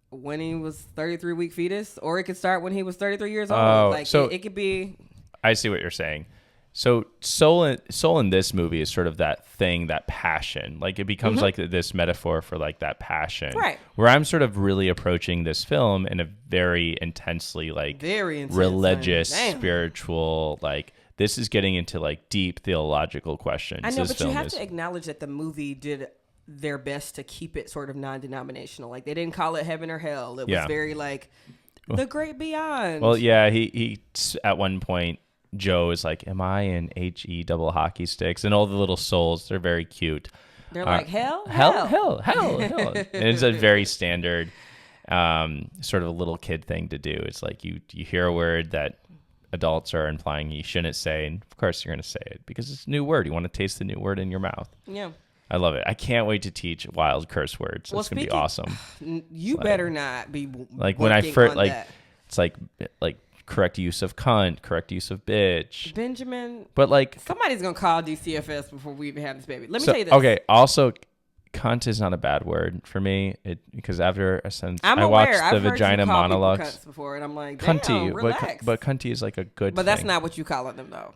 when he was 33-week fetus, or it could start when he was 33 years old. Oh, Like, so- it could be. I see what you're saying. So soul in this movie is sort of that thing, that passion. Like, it becomes like this metaphor for like that passion. Right. Where I'm sort of really approaching this film in a very intensely like Very intense, religious, man. Damn. spiritual, like this is getting into like deep theological questions. I know, This but you film have is- to acknowledge that the movie did their best to keep it sort of non-denominational. Like, they didn't call it heaven or hell. It was Yeah. very like the great beyond. Well, yeah, he at one point Joe is like, "Am I in HE double hockey sticks?" And all the little souls, they're very cute. They're like, hell. hell. And it's a very standard sort of a little kid thing to do. It's like you hear a word that adults are implying you shouldn't say, and of course you're going to say it because it's a new word. You want to taste the new word in your mouth. Yeah. I love it. I can't wait to teach wild curse words. Well, It's going to be speaking- awesome. You better not be Like when I working first on like that. it's like correct use of cunt, correct use of bitch. Benjamin. But like Somebody's gonna call DCFS before we even have this baby. Let me so, tell you this. okay, also cunt is not a bad word for me. Because after a sense I'm I aware. watched I've the heard vagina you call people monologues. cunts before, and I'm like, damn, Cunty, relax. but cunty is like a good But that's thing. not what you calling them though.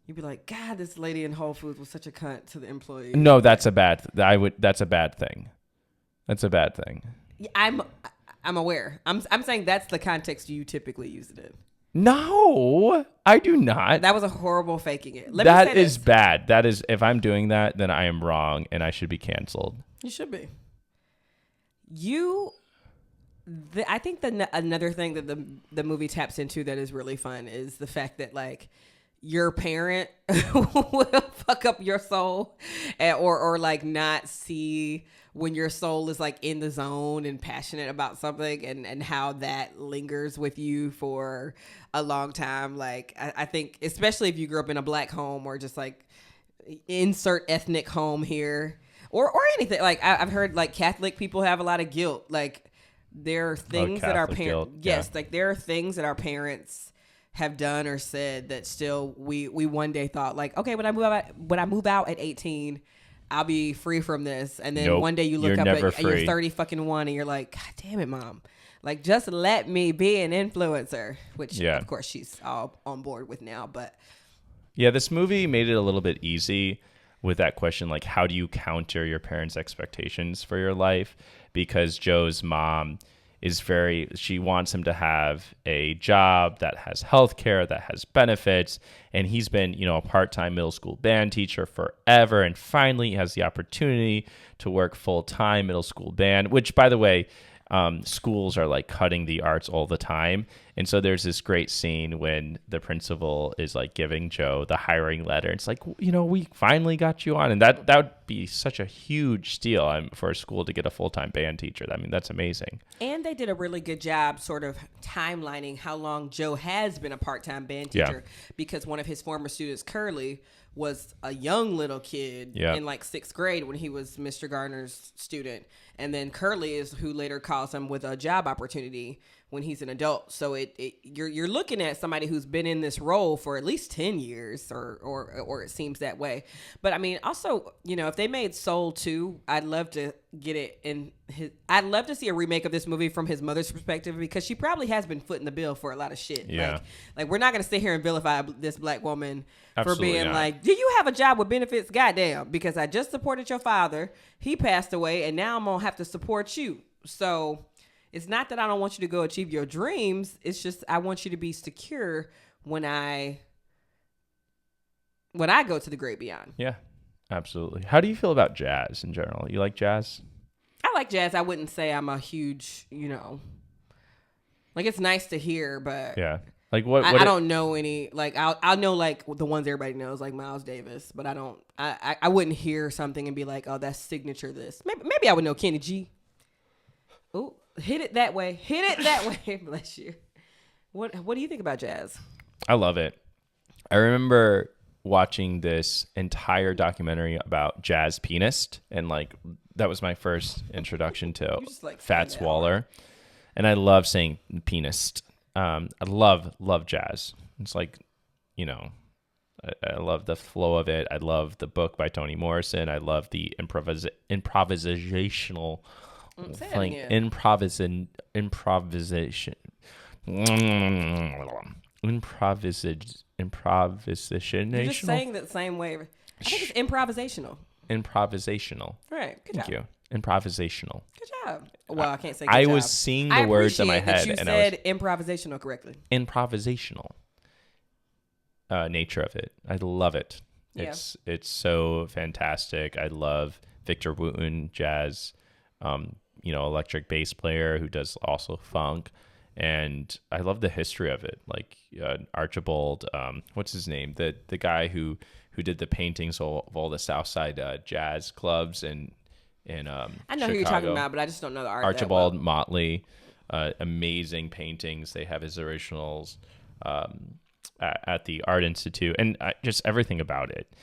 You'd be like, God, this lady in Whole Foods was such a cunt to the employees. No, that's a bad that's a bad thing. That's a bad thing. Yeah, I'm aware. I'm saying that's the context you typically use it in. No, I do not. That was a horrible faking it. Let That me say is this. bad. That is, if I'm doing that, then I am wrong and I should be canceled. You should be. I think another thing that the movie taps into that is really fun is the fact that, like, your parent will fuck up your soul or like not see when your soul is like in the zone and passionate about something and how that lingers with you for a long time. Like, I think especially if you grew up in a black home or just like insert ethnic home here or anything. Like, I've heard like Catholic people have a lot of guilt. Like, there are things that our Catholic parents, guilt, yes, yeah. like there are things that our parents have done or said that still we one day thought like, okay, when I move out at 18, I'll be free from this. And then Nope, one day you look you're up never and you're free. 30 fucking one and you're like, God damn it, mom. Like, just let me be an influencer, which Yeah. of course she's all on board with now. But Yeah, this movie made it a little bit easy with that question, like, how do you counter your parents' expectations for your life? Because Joe's mom she wants him to have a job that has health care, that has benefits. And he's been, a part-time middle school band teacher forever. And finally he has the opportunity to work full-time middle school band, which, by the way, schools are like cutting the arts all the time. And so there's this great scene when the principal is like giving Joe the hiring letter. It's like, we finally got you on. And that would be such a huge steal for a school to get a full-time band teacher. I mean, that's amazing. And they did a really good job sort of timelining how long Joe has been a part-time band teacher, because one of his former students, Curly, was a young little kid in like 6th grade when he was Mr. Garner's student. And then Curly is who later calls him with a job opportunity when he's an adult. So you're looking at somebody who's been in this role for at least 10 years or it seems that way. But I mean, also, if they made Soul 2, I'd love to get it I'd love to see a remake of this movie from his mother's perspective, because she probably has been footing the bill for a lot of shit. Yeah. Like we're not going to sit here and vilify this black woman Absolutely for being not. like, do you have a job with benefits? Goddamn, because I just supported your father. He passed away and now I'm going to have to support you. So it's not that I don't want you to go achieve your dreams. It's just I want you to be secure when I go to the great beyond. Yeah, absolutely. How do you feel about jazz in general? You like jazz? I like jazz. I wouldn't say I'm a huge, like it's nice to hear, but Yeah. Like what I don't know any, like I'll know like the ones everybody knows, like Miles Davis, but I wouldn't hear something and be like, oh, that's signature this. Maybe I would know Kenny G. Oh, hit it that way. Bless you. What do you think about jazz? I love it. I remember watching this entire documentary about jazz pianist, and like that was my first introduction to just, like, Fats saying that Waller. And I love saying pianist. I love jazz. It's like, I love the flow of it. I love the book by Toni Morrison. I love the improvisational playing improvisation. Improvisational. You're just saying that the same way. I think it's improvisational. Improvisational. Right. Good Thank job. you. Improvisational. Good job. Well, I can't say good I job. was seeing the words in my head, that you and I was said improvisational correctly. improvisational nature of it. I love it. Yeah. It's so fantastic. I love Victor Wooten, jazz, electric bass player who does also funk, and I love the history of it. Like Archibald, what's his name? The guy who did the paintings of all the Southside jazz clubs and in I know Chicago. who you're talking about, but I just don't know the art. Archibald that well. Motley, amazing paintings. They have his originals at the Art Institute, and just everything about it.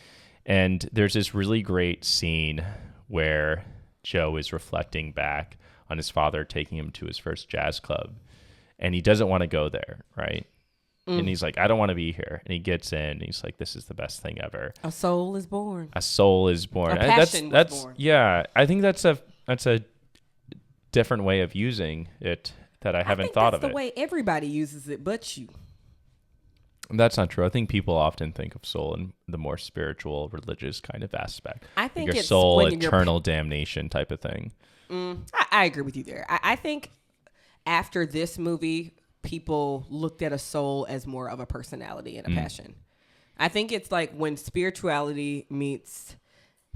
And there's this really great scene where Joe is reflecting back on his father taking him to his first jazz club, and he doesn't want to go there, right? And he's like, I don't want to be here. And he gets in, and he's like, this is the best thing ever. A soul is born. A soul is born. A passion that's was born. Yeah, I think that's a different way of using it that I haven't thought of it. That's the way everybody uses it, but you. That's not true. I think people often think of soul in the more spiritual, religious kind of aspect. I think like your it's soul, when eternal damnation type of thing. I agree with you there. I think after this movie, people looked at a soul as more of a personality and a passion. I think it's like when spirituality meets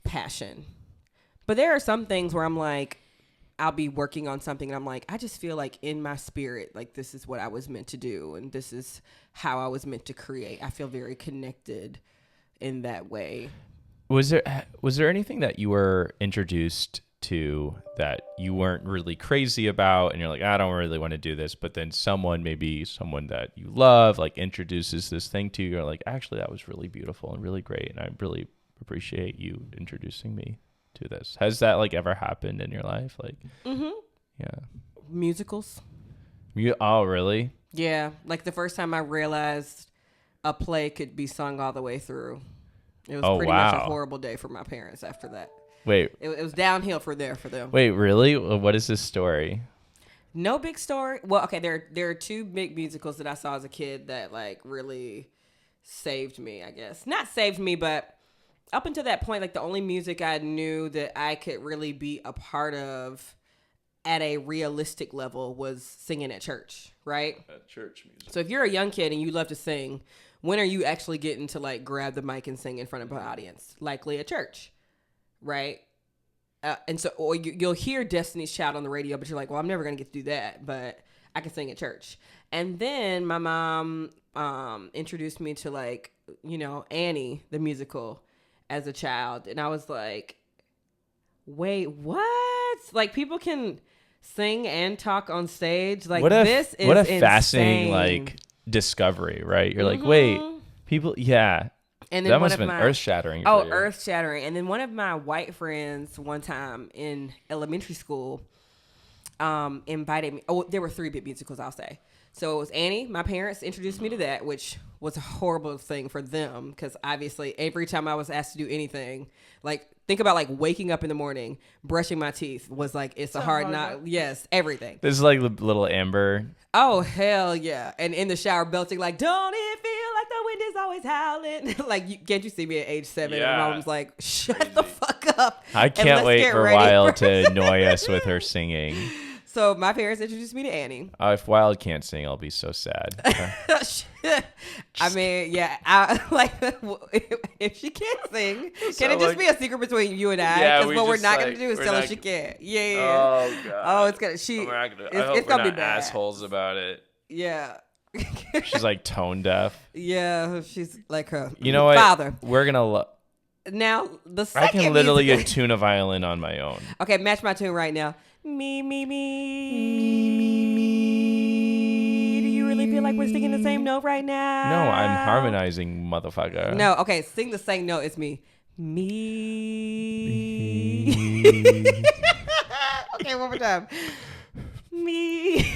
passion. But there are some things where I'm like, I'll be working on something and I'm like, I just feel like in my spirit, like this is what I was meant to do. And this is how I was meant to create. I feel very connected in that way. Was there anything that you were introduced to that you weren't really crazy about and you're like, I don't really want to do this, but then someone that you love like introduces this thing to you, you're like, actually that was really beautiful and really great, and I really appreciate you introducing me to this. Has that like ever happened in your life? Like, yeah. Musicals. Oh, really? Yeah, like the first time I realized a play could be sung all the way through. It was pretty much a horrible day for my parents after that. Wait. It was downhill for them. Wait, really? What is this story? No big story. Well, okay, there are two big musicals that I saw as a kid that like really saved me, I guess. Not saved me, but up until that point, like the only music I knew that I could really be a part of at a realistic level was singing at church, right? At church music. So if you're a young kid and you love to sing, when are you actually getting to like grab the mic and sing in front of an audience? Likely at church, right? And so, or you'll hear Destiny's Child on the radio, but you're like, well, I'm never going to get to do that, but I can sing at church. And then my mom introduced me to like, Annie, the musical as a child. And I was like, wait, what? Like people can sing and talk on stage. Like this is what a insane. Fascinating like discovery, right? You're like, wait, people, yeah. And then that must have been earth-shattering. Oh, earth-shattering. And then one of my white friends one time in elementary school invited me. Oh, there were 3 big musicals, I'll say. So it was Annie. My parents introduced me to that, which was a horrible thing for them because obviously every time I was asked to do anything, like think about like waking up in the morning, brushing my teeth was like, it's a hard knock. Yes, everything. This is like little Amber. Oh, hell yeah. And in the shower belting like, don't it feel like the wind is always howling? Like, can't you see me at age 7? Yeah. And my mom's like, shut the fuck up. I can't wait for Wild to annoy us with her singing. So my parents introduced me to Annie. If Wild can't sing, I'll be so sad. I mean, yeah, I, like if she can't sing, can it just be a secret between you and I? Because what we're not gonna do is tell her she can't. Yeah. Oh god. Oh, it's gonna. It's gonna be bad. Assholes about it. Yeah. She's like tone deaf. Yeah, she's like her. You know what? Father. We're gonna. Now the second. I can literally tune a violin on my own. Okay, match my tune right now. Me. Do you really feel like we're singing the same note right now? No, I'm harmonizing, motherfucker. No, okay, sing the same note. It's me. Me. Okay, one more time. Me.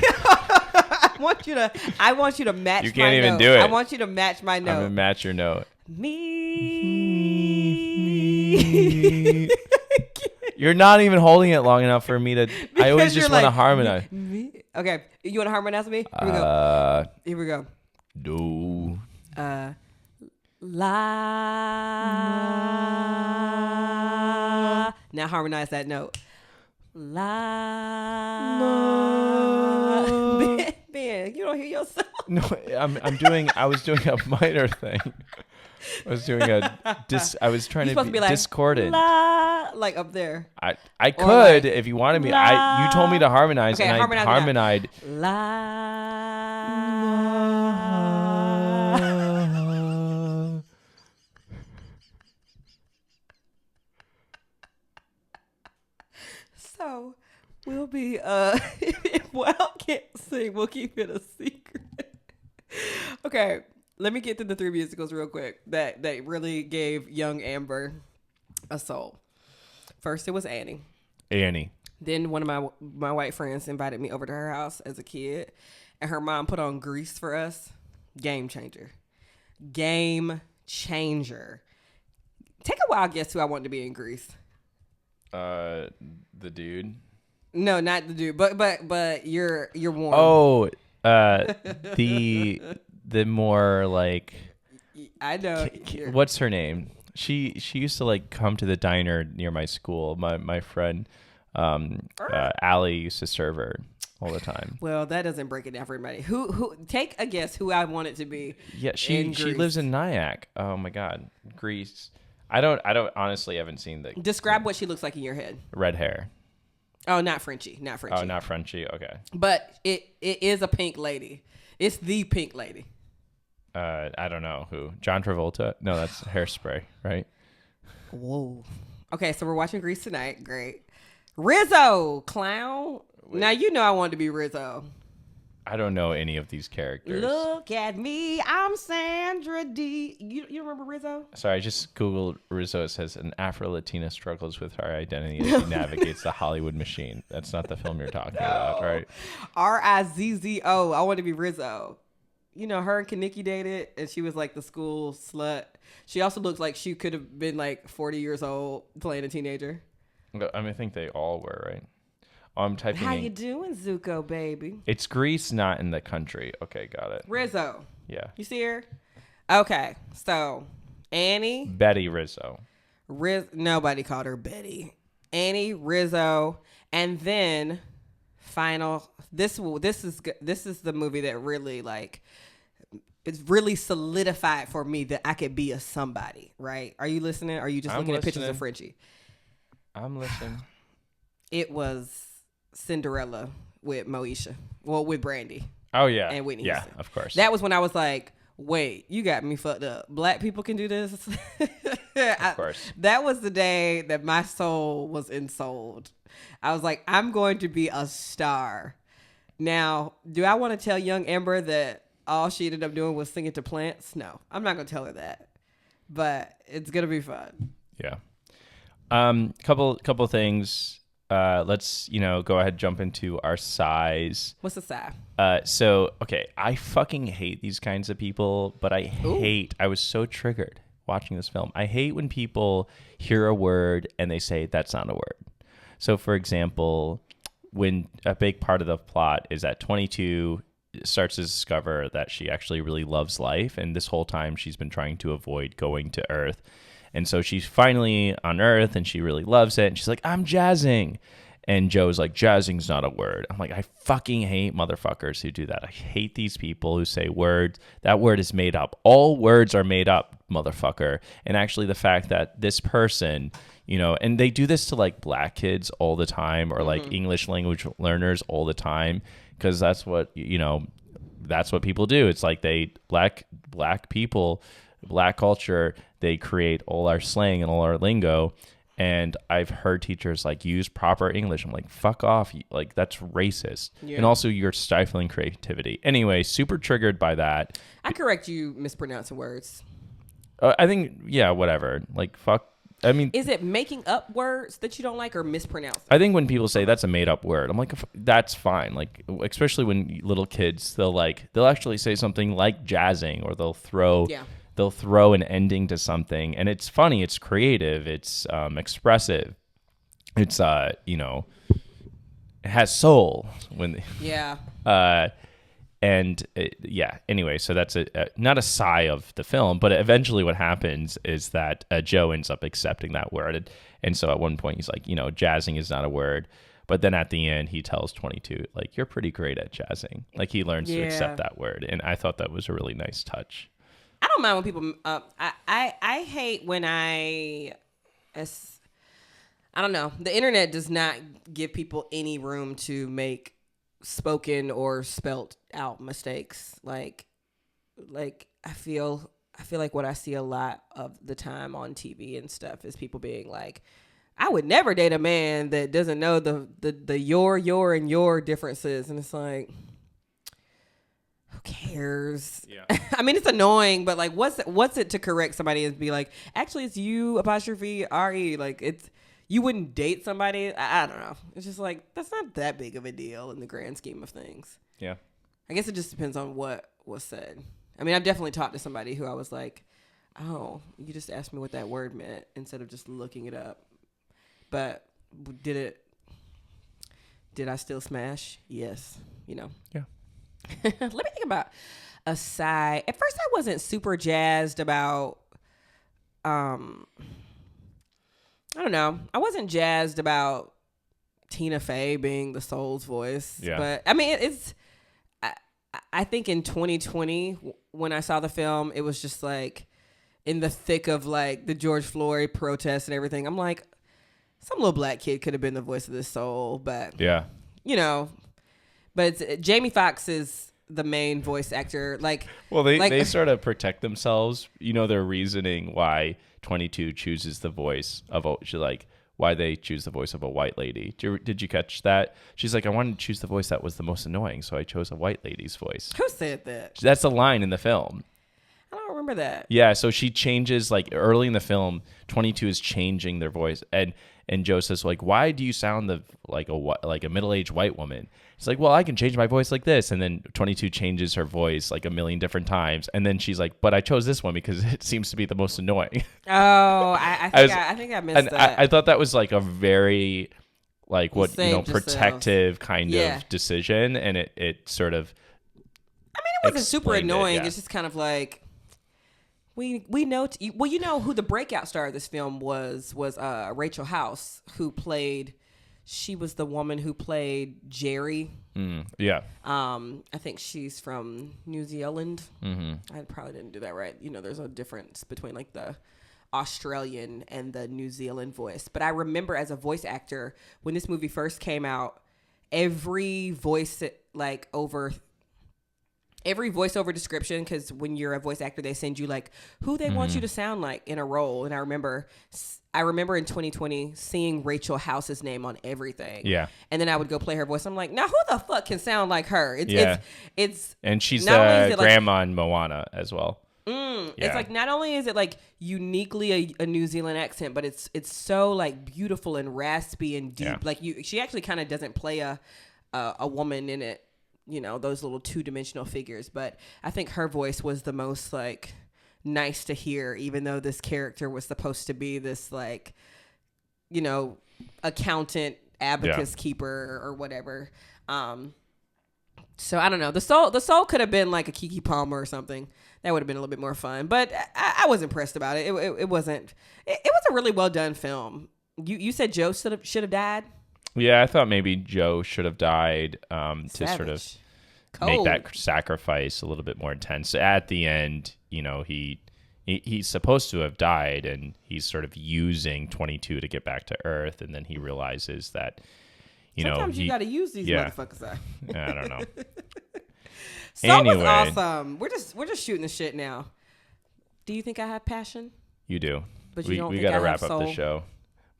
I want you to match my note. You can't even do it. I want you to match my note. I'm going to match your note. Me. You're not even holding it long enough for me to. I always just want to harmonize. Me. Okay, you want to harmonize with me? Here we go. Here we go. Do. La. Now harmonize that note. La. Ben, you don't hear yourself. No, I was doing a minor thing. I was doing I was trying to be like, discordant. La, like up there. I could if you wanted me. You told me to harmonize, okay, and I harmonized. La. So we'll be if Wild can't sing, we'll keep it a secret. Okay. Let me get through the 3 musicals real quick that really gave young Amber a soul. First, it was Annie. Then one of my white friends invited me over to her house as a kid, and her mom put on Grease for us. Game changer. Take a wild guess who I wanted to be in Grease. The dude. No, not the dude, but you're warm. Oh, the more like, I know. What's her name? She used to like come to the diner near my school. My friend Allie used to serve her all the time. Well, that doesn't break it down for everybody. Who take a guess who I want it to be? Yeah, she lives in Nyack. Oh my God, Grease. I don't honestly haven't seen the. Describe what she looks like in your head. Red hair. Oh, not Frenchie. Oh, not Frenchie. Okay. But it is a pink lady. It's the pink lady. I don't know who. John Travolta? No, that's Hairspray, right? Whoa. Okay, so we're watching Grease tonight. Great. Rizzo, clown. Wait. Now you know I wanted to be Rizzo. I don't know any of these characters. Look at me, I'm Sandra D. You remember Rizzo? Sorry, I just Googled Rizzo. It says an Afro-Latina struggles with her identity as she navigates the Hollywood machine. That's not the film you're talking about, right? Rizzo. I want to be Rizzo. You know, her and Kaneki dated, and she was like the school slut. She also looks like she could have been like 40 years old playing a teenager. I mean, I think they all were, right? I'm typing How in. you doing, Zuko, baby? It's Greece, not in the country. Okay, got it. Rizzo. Yeah. You see her? Okay, so Annie. Betty Rizzo. Nobody called her Betty. Annie, Rizzo, and then final. This is the movie that really like. It's really solidified for me that I could be a somebody, right? Are you listening? Or are you just looking at pictures of Frenchie? I'm listening. It was Cinderella with Moesha. Well, with Brandy. Oh, yeah. And Whitney Yeah, Houston. of course. That was when I was like, wait, you got me fucked up. Black people can do this? Of course. That was the day that my soul was ensouled. I was like, I'm going to be a star. Now, do I want to tell young Amber that all she ended up doing was singing to plants? No, I'm not going to tell her that. But it's going to be fun. Yeah. Couple things. Let's, go ahead and jump into our size. What's the size? Okay, I fucking hate these kinds of people, but I was so triggered watching this film. I hate when people hear a word and they say that's not a word. So, for example, when a big part of the plot is that 22 starts to discover that she actually really loves life, and this whole time she's been trying to avoid going to Earth. And so she's finally on Earth and she really loves it. And she's like, I'm jazzing. And Joe's like, jazzing's not a word. I'm like, I fucking hate motherfuckers who do that. I hate these people who say words. That word is made up. All words are made up, motherfucker. And actually the fact that this person, and they do this to like black kids all the time, or like English language learners all the time. Because that's what, that's what people do. It's like black people, black culture, they create all our slang and all our lingo. And I've heard teachers like use proper English. I'm like, fuck off. Like, that's racist. Yeah. And also you're stifling creativity. Anyway, super triggered by that. I correct you mispronouncing words. I think, yeah, whatever. Like, fuck. I mean, is it making up words that you don't like or mispronouncing? I think when people say that's a made up word, I'm like, that's fine. Like, especially when little kids, they'll actually say something like jazzing, or they'll throw an ending to something, and it's funny, it's creative, it's expressive, it's it has soul anyway, so that's not a sigh of the film, but eventually what happens is that Joe ends up accepting that word, and so at one point he's like, jazzing is not a word, but then at the end he tells 22 like, you're pretty great at jazzing. Like, he learns to accept that word, and I thought that was a really nice touch. I don't mind when people. I hate when I don't know. The internet does not give people any room to make spoken or spelt out mistakes. Like I feel like what I see a lot of the time on TV and stuff is people being like, I would never date a man that doesn't know the your and your differences, and it's like, who cares? Yeah. I mean, it's annoying, but like, what's it to correct somebody and be like, actually, it's you apostrophe RE. Like, it's, you wouldn't date somebody. I don't know. It's just like, that's not that big of a deal in the grand scheme of things. Yeah. I guess it just depends on what was said. I mean, I've definitely talked to somebody who I was like, oh, you just asked me what that word meant instead of just looking it up. But did I still smash? Yes. Yeah. Let me think about a sigh. At first, I wasn't super jazzed about, I don't know. I wasn't jazzed about Tina Fey being the soul's voice. Yeah. But, I mean, I think in 2020, when I saw the film, it was just like in the thick of like the George Floyd protests and everything. I'm like, some little black kid could have been the voice of this soul, but yeah, but Jamie Foxx is the main voice actor. Well, they sort of protect themselves. Their reasoning why 22 chooses the voice of, she's like, why they choose the voice of a white lady. Did you catch that? She's like, I wanted to choose the voice that was the most annoying, so I chose a white lady's voice. Who said that? That's a line in the film. I don't remember that. Yeah, so she changes, like, early in the film, 22 is changing their voice, and Joe says, like, why do you sound like a middle-aged white woman? It's like, well, I can change my voice like this, and then 22 changes her voice like a million different times, and then she's like, but I chose this one because it seems to be the most annoying. Oh, I think I missed that. I thought that was like a very, like, protective kind of decision, and it sort of. I mean, it wasn't super annoying. Yeah. It's just kind of like. We know well, you know who the breakout star of this film was Rachel House, who played. She was the woman who played Jerry. Yeah. I think she's from New Zealand. Mm-hmm. I probably didn't do that right. You know, there's a difference between like the Australian and the New Zealand voice. But I remember as a voice actor when this movie first came out, every voiceover description, because when you're a voice actor, they send you like who they want you to sound like in a role. And I remember in 2020 seeing Rachel House's name on everything. Yeah. And then I would go play her voice. I'm like, now who the fuck can sound like her? It's and she's the grandma in Moana as well. It's like not only is it like uniquely a New Zealand accent, but it's so like beautiful and raspy and deep. Yeah. Like she actually kind of doesn't play a woman in it. You know, those little 2-dimensional figures. But I think her voice was the most like nice to hear, even though this character was supposed to be this like, you know, accountant, abacus keeper or whatever. So I don't know. The soul could have been like a Keke Palmer or something. That would have been a little bit more fun. But I was impressed about it. It wasn't. It was a really well done film. You said Joe should have died. Yeah, I thought maybe Joe should have died to sort of make that sacrifice a little bit more intense. At the end, you know, he's supposed to have died, and he's sort of using 22 to get back to Earth, and then he realizes that, sometimes you got to use these motherfuckers. I don't know. So was awesome. We're just shooting the shit now. Do you think I have passion? You do. But you don't we think got to I wrap have up the soul? show.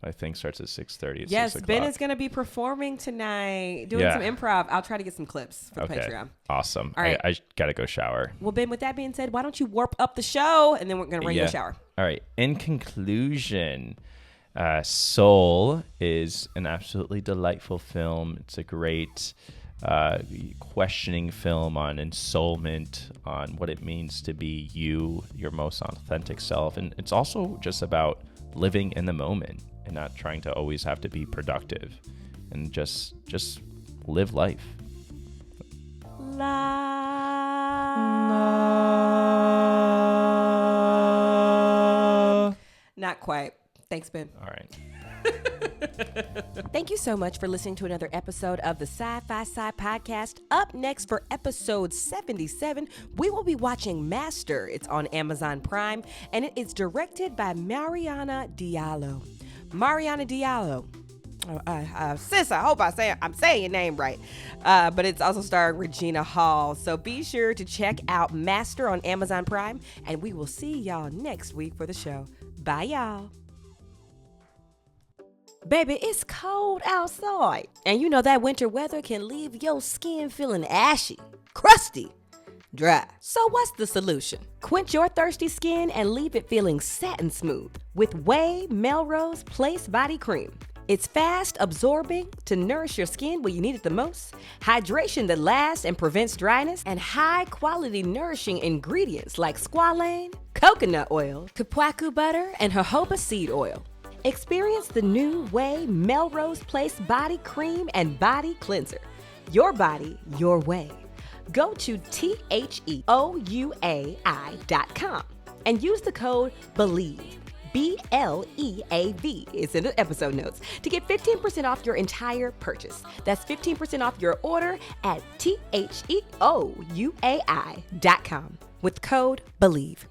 My thing starts at 6:30. Yes, 6 Ben o'clock. is going to be performing tonight, doing some improv. I'll try to get some clips for the Patreon. Awesome. All right. I got to go shower. Well, Ben, with that being said, why don't you warp up the show, and then we're going to run you a shower. All right. In conclusion, Soul is an absolutely delightful film. It's a great questioning film on ensoulment, on what it means to be you, your most authentic self. And it's also just about living in the moment and not trying to always have to be productive, and just live life. Not quite. Thanks, Ben. All right. Thank you so much for listening to another episode of the Sci-Fi Sci Podcast. Up next for episode 77, we will be watching Master. It's on Amazon Prime, and it is directed by Mariana Diallo. Mariana Diallo. Sis, I hope I'm saying your name right. But it's also starring Regina Hall. So be sure to check out Master on Amazon Prime, and we will see y'all next week for the show. Bye, y'all. Baby, it's cold outside, and you know that winter weather can leave your skin feeling ashy, crusty, dry. So what's the solution? Quench your thirsty skin and leave it feeling satin smooth with Way Melrose Place Body Cream. It's fast absorbing to nourish your skin where you need it the most, hydration that lasts and prevents dryness, and high quality nourishing ingredients like squalane, coconut oil, kapuaku butter, and jojoba seed oil. Experience the new Way Melrose Place Body Cream and Body Cleanser. Your body, your way. Go to THEOUAI.com and use the code BELIEVE, BLEAV, it's in the episode notes, to get 15% off your entire purchase. That's 15% off your order at THEOUAI.com with code BELIEVE.